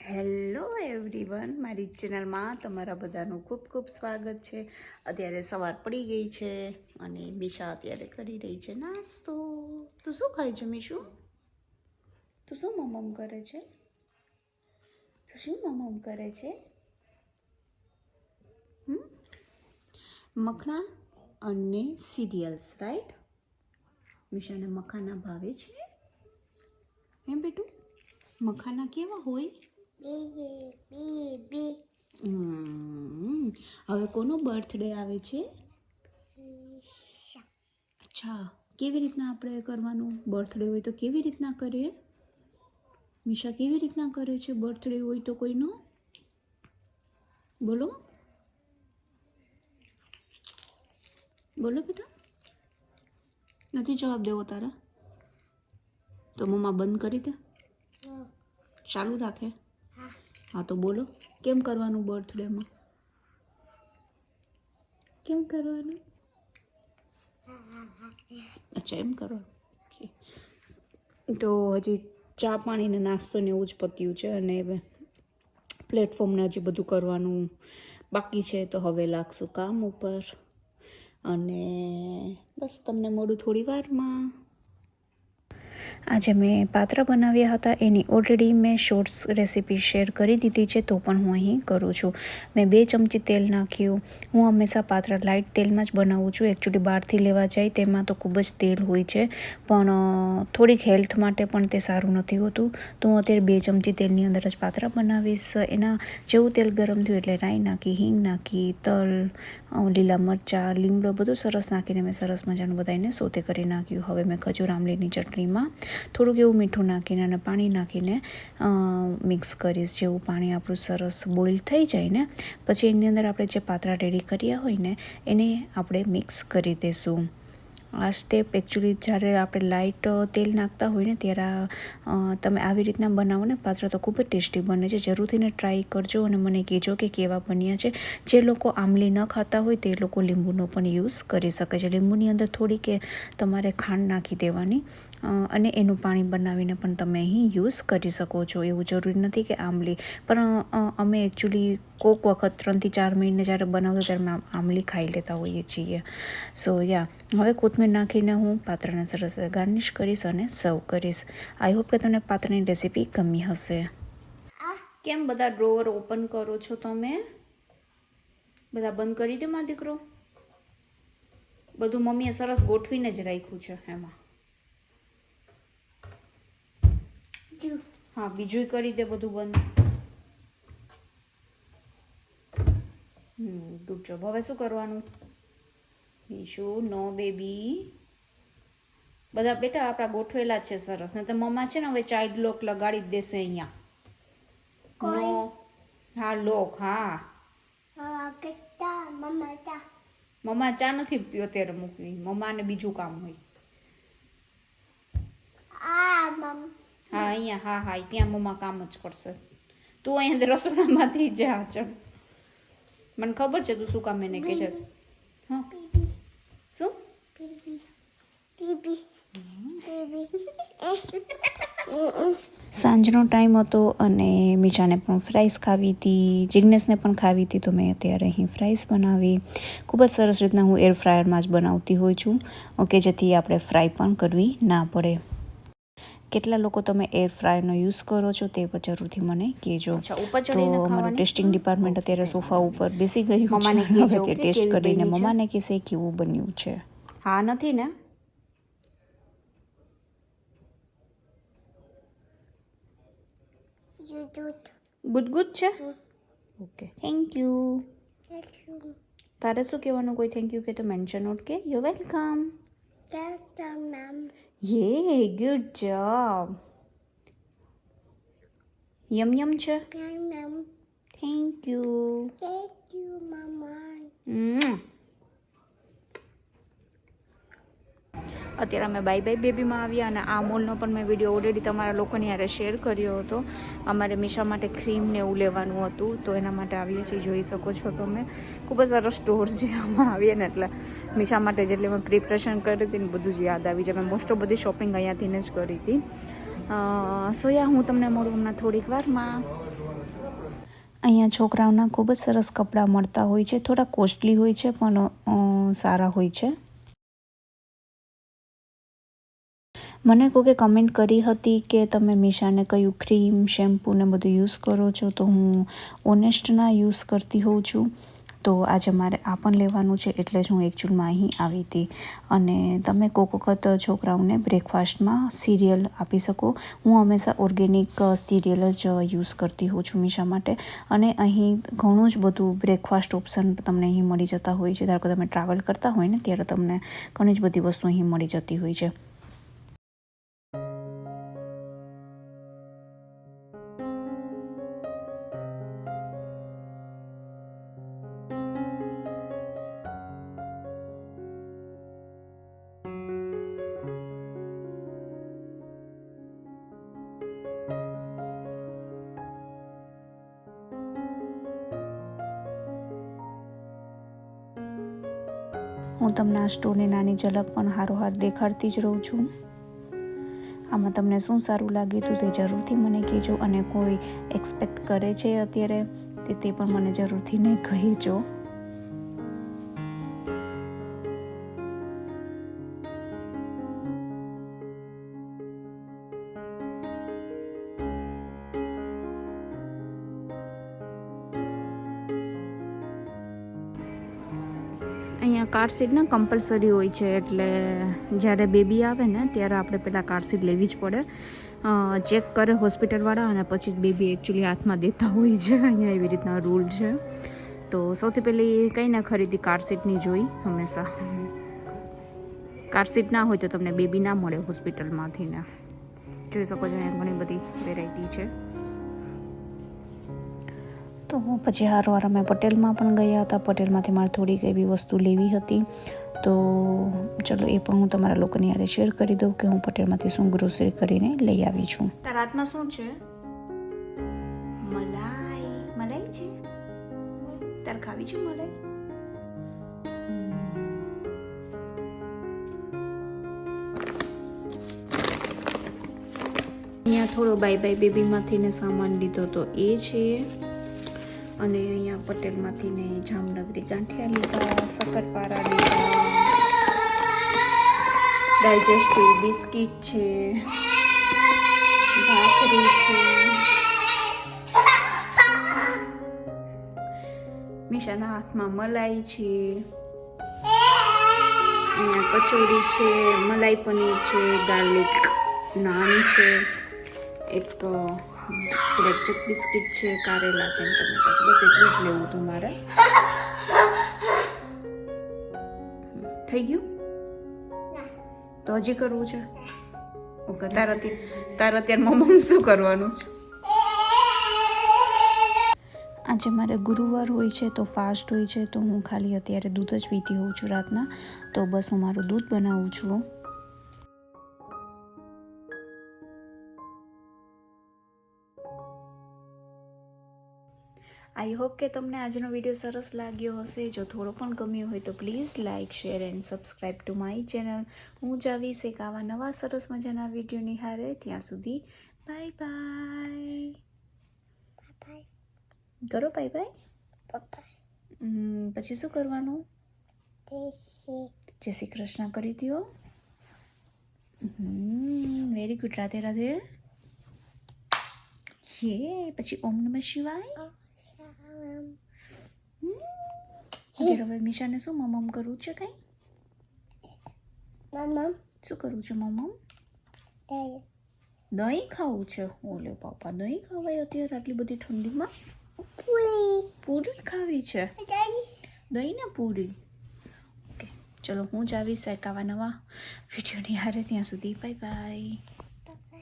Hello everyone, મારી ચેનલમાં તમારા બધાનું ખૂબ ખૂબ સ્વાગત છે. અત્યારે સવાર પડી ગઈ છે અને મિશા અત્યારે કરી રહી છે નાસ્તો. તું શું ખાય છે મીશુ? તું શું મમમ કરે છે? તું શું મમમ કરે છે? મખણા અને સિરિયલ્સ, રાઈટ? મિશાને મખાના ભાવે છે? એમ બેટું, મખાના કેવા હોય? હવે કોનો બર્થડે આવે છે? અચ્છા, કેવી રીતના આપણે કરવાનું? બર્થડે હોય તો કેવી રીતના કરીએ? મિશા કેવી રીતના કરે છે બર્થડે હોય તો કોઈનો? બોલો બોલો બેટા. નથી જવાબ દેવો તારા? તો મમ્મા બંધ કરી દે, ચાલુ રાખે. હા તો બોલો, કેમ કરવાનું બર્થડેમાં? કેમ કરવાનું? અચ્છા, એમ કરો. તો હજી ચા પાણી ને નાસ્તો ને એવું જ પત્યું છે અને પ્લેટફોર્મને હજી બધું કરવાનું બાકી છે. તો હવે લાગશું કામ ઉપર અને બસ તમને મળું થોડી વારમાં. આજે મેં પાત્રા બનાવ્યા હતા, એની ઓલરેડી મેં શોર્ટ્સ રેસીપી શેર કરી દીધી છે, તો પણ હું અહીં કરું છું. મેં 2 ચમચી તેલ નાખ્યું. હું હંમેશા પાત્રા લાઇટ તેલમાં જ બનાવું છું. એકચ્યુઅલી બહારથી લેવા જાય તેમાં તો ખૂબ જ તેલ હોય છે, પણ થોડીક હેલ્થ માટે પણ તે સારું નથી હોતું. તો હું અત્યારે 2 ચમચી તેલની અંદર જ પાત્રા બનાવીશ. એના જેવું તેલ ગરમ થયું એટલે રાઈ નાખી, હિંગ નાખી, તલ, લીલા મરચાં, લીમડો બધું સરસ નાખીને મેં સરસ મજાનું બધાને સોતે કરી નાખ્યું. હવે મેં ખજૂર આમલીની ચટણીમાં થોડુંક એવું મીઠું નાખીને અને પાણી નાખીને મિક્સ કરીશ. જેવું પાણી આપણું સરસ બોઇલ થઈ જાય ને પછી એની અંદર આપણે જે પાત્રા રેડી કર્યા હોય ને એને આપણે મિક્સ કરી દઈશું. આ સ્ટેપ એકચ્યુઅલી જ્યારે આપણે લાઇટ તેલ નાખતા હોય ને ત્યારે તમે આવી રીતના બનાવો ને પાત્રા તો ખૂબ જ ટેસ્ટી બને છે. જરૂરથીને ટ્રાય કરજો અને મને કહેજો કે કેવા બન્યા છે. જે લોકો આમલી ન ખાતા હોય તે લોકો લીંબુનો પણ યુઝ કરી શકે છે. લીંબુની અંદર થોડી કે તમારે ખાંડ નાખી દેવાની અને એનું પાણી બનાવીને પણ તમે અહીં યુઝ કરી શકો છો. એવું જરૂરી નથી કે આમલી, પણ અમે એકચ્યુઅલી કોઈક વખત 3 થી 4 મહિને જ્યારે બનાવતો ત્યારે અમે આમલી ખાઈ લેતા હોઈએ છીએ. સો યા, હવે કોથમીર નાખીને હું પાત્રાને સરસ ગાર્નિશ કરીશ અને સર્વ કરીશ. આઈ હોપ કે તમને પાત્રાની રેસીપી ગમી હશે. કેમ બધા ડ્રોવર ઓપન કરો છો તમે? બધા બંધ કરી દે મારો દીકરો. બધું મમ્મીએ સરસ ગોઠવીને જ રાખ્યું છે એમાં. હા, બીજું કરી દે બધું બંધ. Good job. હવે શું કરવાનું? મીશુ, નો બેબી. બધા બેટા આપણા ગોઠવેલા છે સરસ. ને તો મમ્મા છે ને હવે ચાઇલ્ડ લોક લગાડી જ દેશે અહીંયા. નો, હા લોક, હા. મમ્મા ચા નથી પીઓ અત્યારે મૂકવી. મમ્માને બીજું કામ હોય. હા અહીંયા, હા હા ત્યાં મમ્મા કામ જ કરશે. તું અહીં અંદર રસોડામાંથી જા. ચલ, મને ખબર છે તું શું કામ એને કહે છે. હા શું? સાંજનો ટાઈમ હતો અને મીઠાને પણ ફ્રાઈસ ખાવી હતી, જિગ્નેશને પણ ખાવી હતી. તો મેં અત્યારે અહીં ફ્રાઈસ બનાવી. ખૂબ જ સરસ રીતના હું એર ફ્રાયરમાં જ બનાવતી હોઉં છું, ઓકે, જેથી આપણે ફ્રાય પણ કરવી ના પડે. કેટલા લોકો તમે એર ફ્રાયરનો યુઝ કરો છો તે પણ જરૂરથી મને કહેજો. તો મારું ટેસ્ટિંગ ડિપાર્ટમેન્ટ અત્યારે સોફા ઉપર બેસી ગયું છે. હવે તે ટેસ્ટ કરીને મમ્માને કહેશે કેવું બન્યું છે. હા નથી ને? ગુડ ગુડ છે? Okay, thank you. તારે શું કહેવાનું? કોઈ થેન્ક યુ કે તો મેન્શન નોટ કે યુ વેલકમ. યે, ગુડ જોબ. યમ યમ છે? Thank you. અત્યારે અમે બાય બાય બેબીમાં આવ્યા અને આ મોલનો પણ મેં વિડીયો ઓલરેડી તમારા લોકોની હારે શેર કર્યો હતો. અમારે મિશા માટે ક્રીમ ને એવું લેવાનું હતું તો એના માટે આવીએ છીએ. જોઈ શકો છો તમે, ખૂબ જ સરસ સ્ટોર છે. આમાં આવીએ ને એટલે મિશા માટે જેટલી મેં પ્રિપરેશન કરી હતી ને બધું જ યાદ આવી જાય. મેં મોસ્ટ ઓફ બધી શોપિંગ અહીંયાથી જ કરી હતી. સો યા, હું તમને મળું હમણાં થોડીક વારમાં. અહીંયા છોકરાઓના ખૂબ જ સરસ કપડાં મળતા હોય છે, થોડા કોસ્ટલી હોય છે પણ સારા હોય છે. મને કોકે કમેન્ટ કરી હતી કે તમે મિશાને કયું ક્રીમ શેમ્પૂ ને બધું યુઝ કરો છો, તો હું ઓનેસ્ટના યુઝ કરતી હોઉં છું. તો આજે મારે આ પણ લેવાનું છે એટલે જ હું એકચ્યુઅલમાં અહીં આવી હતી. અને તમે કોક વખત છોકરાઓને બ્રેકફાસ્ટમાં સિરિયલ આપી શકો. હું હંમેશા ઓર્ગેનિક સિરિયલ જ યુઝ કરતી હોઉં છું મિશા માટે. અને અહીં ઘણું જ બધું બ્રેકફાસ્ટ ઓપ્શન તમને અહીં મળી જતા હોય છે. ધારો કે તમે ટ્રાવેલ કરતા હોય ને ત્યારે તમને ઘણી જ બધી વસ્તુ અહીં મળી જતી હોય છે. હું તમને આ સ્ટોરની નાની ઝલક પણ હારોહાર દેખાડતી જ રહું છું. આમાં તમને શું સારું લાગ્યું હતું તે જરૂરથી મને કહેજો. અને કોઈ એક્સપેક્ટ કરે છે અત્યારે તે પણ મને જરૂરથી ને કહેજો. અહીંયા કાર સીટ ને કમ્પલસરી હોય છે, એટલે જ્યારે બેબી આવે ને ત્યારે આપણે પહેલાં કાર સીટ લેવી જ પડે. ચેક કરે હોસ્પિટલવાળા અને પછી જ બેબી એકચ્યુઅલી હાથમાં દેતા હોય છે. અહીંયા એવી રીતના રૂલ છે. તો સૌથી પહેલી કંઈ ના ખરીદી કાર સીટની જોઈ હંમેશા. કાર સીટ ના હોય તો તમને બેબી ના મળે હોસ્પિટલમાંથી ને. જોઈ શકો છો અહીંયા ઘણી બધી વેરાયટી છે. તો પછી હારવાર અમે પટેલમાં પણ ગયા હતા. પટેલમાંથી મારે થોડીક એવી વસ્તુ લેવી હતી. તો ચલો એ પણ હું તમારા લોકોની યારે શેર કરી દઉં કે હું પટેલમાંથી શું ગ્રોસરી કરીને લઈ આવી છું. તારા હાથમાં શું છે? મલાઈ. મલાઈ છે? તારે ખાવી છે મલાઈ? અહીંયા થોડો બાય બાય બેબીમાંથી ને સામાન લીધો તો એ છે. અને અહીંયા પટેલમાંથી ને જામનગરી ગાંઠિયા લીધા, શક્કરપારા લીધા, ડાયજેસ્ટિવ બિસ્કિટ છે, ભાખરી છે, મિશાના હાથમાં મલાઈ છે, અહીંયા કચોરી છે, મલાઈ પનીર છે, ગાર્લિક નાન છે, એક બ્લેકજેક બિસ્કિટ છે, કારેલા છે, ટમેટા. બસ એટલું જ લેવું હતું મારે. થઈ ગયું? તો હજી કરવું છે? ઓકે. તારે અત્યારે મમ્મી શું કરવાનું છે? આજે મારે ગુરુવાર હોય છે તો ફાસ્ટ હોય છે, તો હું ખાલી અત્યારે દૂધ જ પીતી હોઉં છું રાતના. તો બસ હું મારું દૂધ બનાવું છું. આઈ હોપ કે તમને આજનો વિડીયો સરસ લાગ્યો હશે. જો થોડો પણ ગમ્યો હોય તો please like, share and subscribe to my channel. હું જ આવીશ એક આવા નવા સરસ મજાના વિડીયો નિહારે. ત્યાં સુધી બાય બાય. કરો બાય બાય. પછી શું કરવાનું? જય શ્રી કૃષ્ણ કરી દો. Very good. રાધે રાધે. પછી ઓમ નમઃ શિવાય. હવે મિશાને શું મમ કરવું છે? કઈ શું કરવું છે? મમ દહીં ખાવું છે? ઓલે પાપા, દહીં ખાવાય અત્યારે આટલી બધી ઠંડીમાં? પૂરી ખાવી છે? દહીં ને પૂરી. ઓકે ચલો, હું જ આવીશ એક આવા નવા વિડીયોની હારે. ત્યાં સુધી બાય બાય.